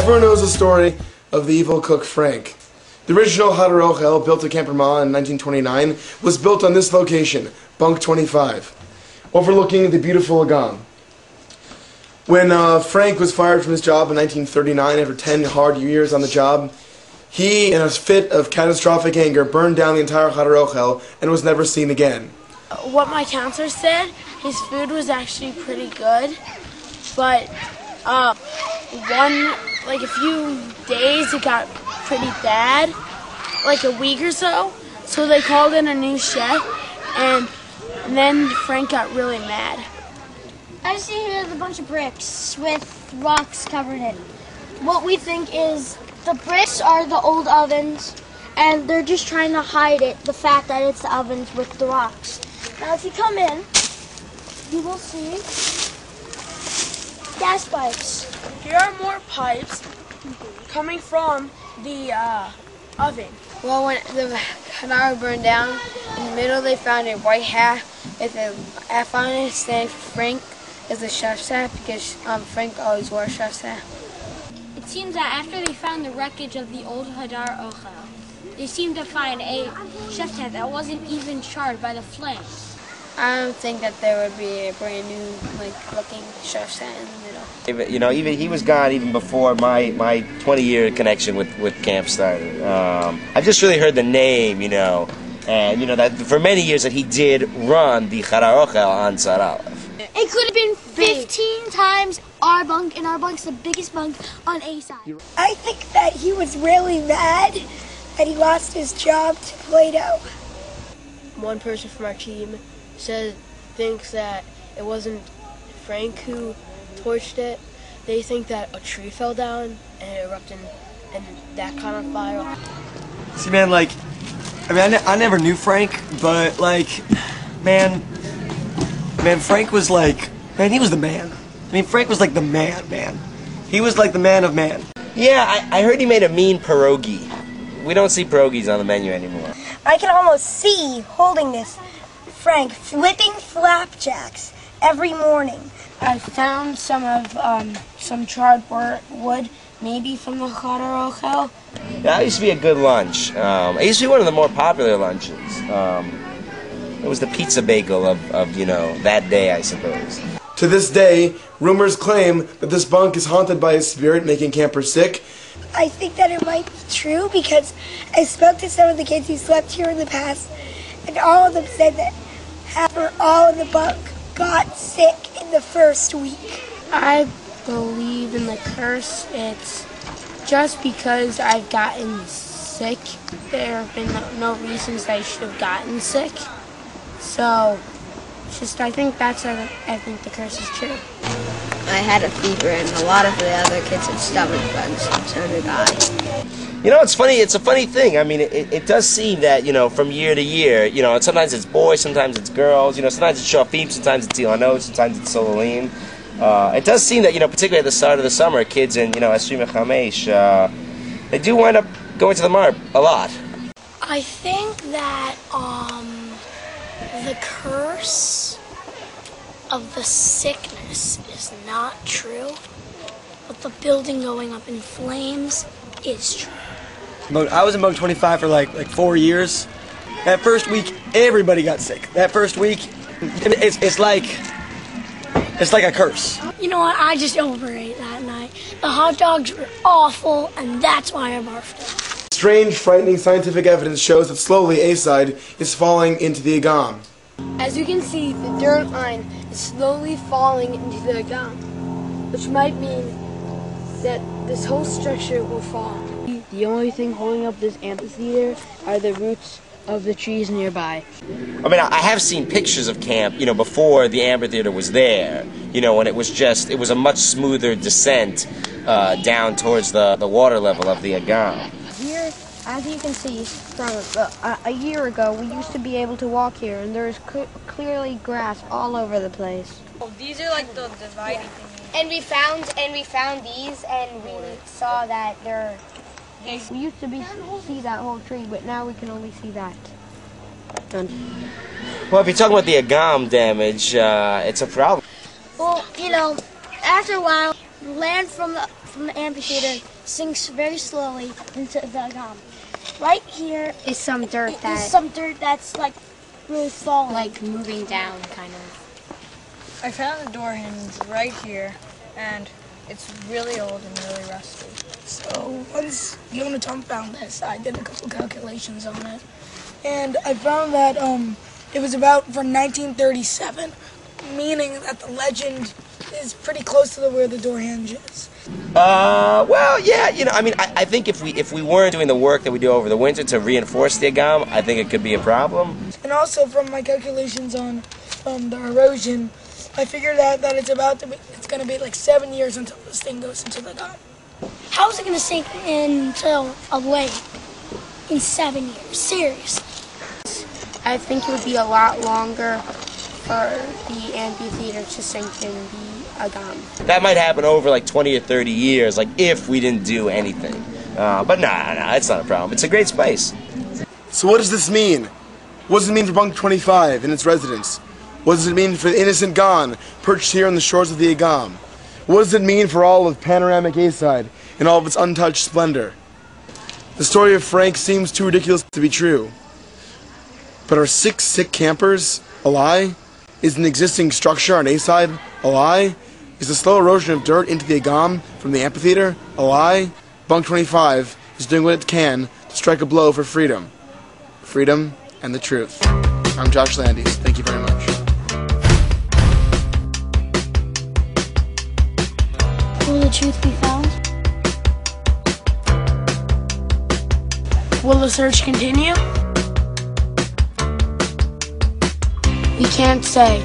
Everyone knows the story of the evil cook Frank. The original Hadar Ochel, built at Camp Ramah in 1929, was built on this location, Bunk 25, overlooking the beautiful Agam. When Frank was fired from his job in 1939 after 10 hard years on the job, he, in a fit of catastrophic anger, burned down the entire Hadar Ochel and was never seen again. What my counselor said, his food was actually pretty good, but a few days it got pretty bad, like a week or so. So they called in a new chef, and then Frank got really mad. I see here a bunch of bricks with rocks covered in. What we think is the bricks are the old ovens, and they're just trying to hide the fact that it's the ovens with the rocks. Now if you come in, you will see gas pipes. Here are more pipes coming from the oven. Well, when the Hadar burned down, in the middle they found a white hat with a F on it, saying Frank is a chef's hat, because Frank always wore a chef's hat. It seems that after they found the wreckage of the old Hadar Ochel, they seemed to find a chef's hat that wasn't even charred by the flames. I don't think that there would be a brand new, looking chef's hat in the middle. Even he was gone even before my 20-year connection with camp started. I've just really heard the name, and that for many years that he did run the Hadar Ochel on Tzar Aleph. It could have been 15 times our bunk, and our bunk's the biggest bunk on A side. I think that he was really mad that he lost his job to Play-Doh. One person from our team thinks that it wasn't Frank who torched it. They think that a tree fell down and it erupted and that caught on fire. See, man, I never knew Frank, but Frank was he was the man. Frank was the man. He was the man of man. Yeah, I heard he made a mean pierogi. We don't see pierogies on the menu anymore. I can almost see, holding this, Frank flipping flapjacks every morning. I found some charred wood, maybe from the Hadar Ochel. That used to be a good lunch. It used to be one of the more popular lunches. It was the pizza bagel of that day, I suppose. To this day, rumors claim that this bunk is haunted by a spirit making campers sick. I think that it might be true because I spoke to some of the kids who slept here in the past, and all of them said that after all in the bunk got sick in the first week. I believe in the curse. It's just because I've gotten sick. There have been no reasons I should have gotten sick. So, I think the curse is true. I had a fever and a lot of the other kids had stomach bugs, and so did I. It's funny. It's a funny thing. It does seem that, from year to year, sometimes it's boys, sometimes it's girls, sometimes it's Shafim, sometimes it's Ilanot, sometimes it's Sololim. It does seem that, particularly at the start of the summer, kids in, Esrim Chamesh, they do wind up going to the Mar a lot. I think that, the curse of the sickness is not true, but the building going up in flames is true. I was in Bunk 25 for 4 years. That first week, everybody got sick. That first week, it's like a curse. You know what? I just overate that night. The hot dogs were awful, and that's why I barfed. Strange, frightening scientific evidence shows that slowly A-side is falling into the Agam. As you can see, the dirt line is slowly falling into the Agam, which might mean that this whole structure will fall. The only thing holding up this amphitheater are the roots of the trees nearby. I have seen pictures of camp, before the amphitheater was there, when it was a much smoother descent down towards the water level of the Agam. Here, as you can see, from a year ago, we used to be able to walk here, and there's clearly grass all over the place. Oh, these are the dividing things. And we found these, and we saw that they're. We used to see that whole tree, but now we can only see that. Done. Well, if you're talking about the Agam damage, it's a problem. Well, after a while, land from the amphitheater sinks very slowly into the agam. Right here Is some dirt is that some dirt that's like really falling. like moving down, kind of. I found the door hinge right here, and it's really old and really rusty. So once Yona Tom found this, I did a couple calculations on it, and I found that it was about from 1937, meaning that the legend is pretty close to where the door hinge is. Well, yeah, you know, I mean, I think if we weren't doing the work that we do over the winter to reinforce the agam, I think it could be a problem. And also from my calculations on the erosion, I figured out that it's going to be like 7 years until this thing goes into the agam. How's it going to sink into a lake in 7 years? Seriously. I think it would be a lot longer for the amphitheater to sink in the agam. That might happen over like 20 or 30 years, like if we didn't do anything. But nah, it's not a problem. It's a great space. So what does this mean? What does it mean for Bunk 25 and its residents? What does it mean for the innocent Gon perched here on the shores of the Agam? What does it mean for all of panoramic A-side in all of its untouched splendor? The story of Frank seems too ridiculous to be true. But are 6 sick campers a lie? Is an existing structure on A-side a lie? Is the slow erosion of dirt into the Agam from the amphitheater a lie? Bunk 25 is doing what it can to strike a blow for freedom. Freedom and the truth. I'm Josh Landis. Thank you very much. Will the truth be found? Will the search continue? We can't say.